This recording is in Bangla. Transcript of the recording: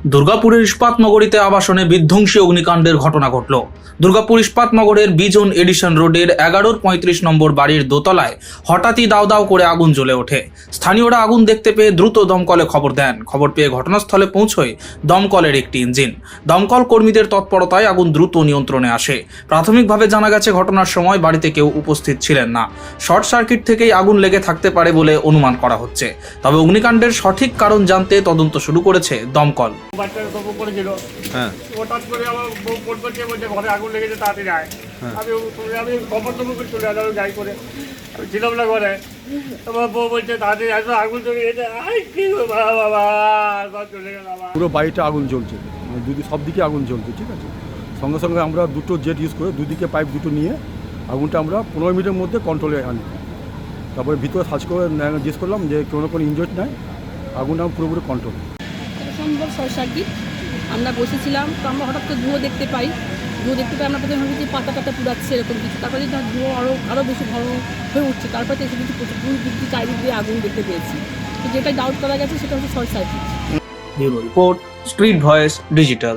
দুর্গাপুরের ইস্পাত নগরীতে আবাসনে বিধ্বংসী অগ্নিকাণ্ডের ঘটনা ঘটল। দুর্গাপুর ইস্পাত নগরের বিজন এডিশন রোডের 11-35 নম্বর বাড়ির দোতলায় হঠাৎই দাউ দাউ করে আগুন জ্বলে ওঠে। স্থানীয়রা আগুন দেখতে পেয়ে দ্রুত দমকলে খবর দেন। খবর পেয়ে ঘটনাস্থলে পৌঁছয় দমকলের একটি ইঞ্জিন। দমকল কর্মীদের তৎপরতায় আগুন দ্রুত নিয়ন্ত্রণে আসে। প্রাথমিকভাবে জানা গেছে ঘটনার সময় বাড়িতে কেউ উপস্থিত ছিলেন না। শর্ট সার্কিট থেকেই আগুন লেগে থাকতে পারে বলে অনুমান করা হচ্ছে। তবে অগ্নিকাণ্ডের সঠিক কারণ জানতে তদন্ত শুরু করেছে দমকল। বাচ্চারা সব করেছিল, হ্যাঁ হঠাৎ করে আমার বউ ফোন করছে, বলছে ঘরে আগুন লেগেছে, তাড়াতাড়ি আয়। আমি খবর করে চলে আসলাম গাড়ি করে। আমি ছিলাম না ঘরে, আমার বউ বলছে তাড়াতাড়ি আসো, আগুন চলে গেছে। কি গো বাবা, সব চলে গেল আমার। পুরো বাড়িটা আগুন জ্বলছে, মানে সব দিকে আগুন জ্বলছে। ঠিক আছে, সঙ্গে সঙ্গে আমরা দুটো জেট ইউজ করে দুদিকে পাইপ দুটো নিয়ে আগুনটা আমরা 15 মিনিটের মধ্যে কন্ট্রোলে আনি। তারপরে ভিতরে সার্চ করে জিজ্ঞেস করলাম যে কোনো ইনজয়েড নাই, আগুনটা পুরোপুরি কন্ট্রোল। সম্ভব শর্ট সার্কিট। আমরা বসেছিলাম, তো আমরা হঠাৎ করে ধুয়ো দেখতে পাই। আমরা প্রথমে ভাবি যে পাতা টাতা পুড়াচ্ছে এরকম কিছু। তারপরে ধুয়ো আরও বেশি ঘন হয়ে উঠছে। তারপরে এসে কিছু দূর দিক দিয়ে চারিদিক দিয়ে আগুন দেখতে পেয়েছি। তো যেটা ডাউট করা গেছে সেটা হচ্ছে short circuit. Bureau report, street voice digital.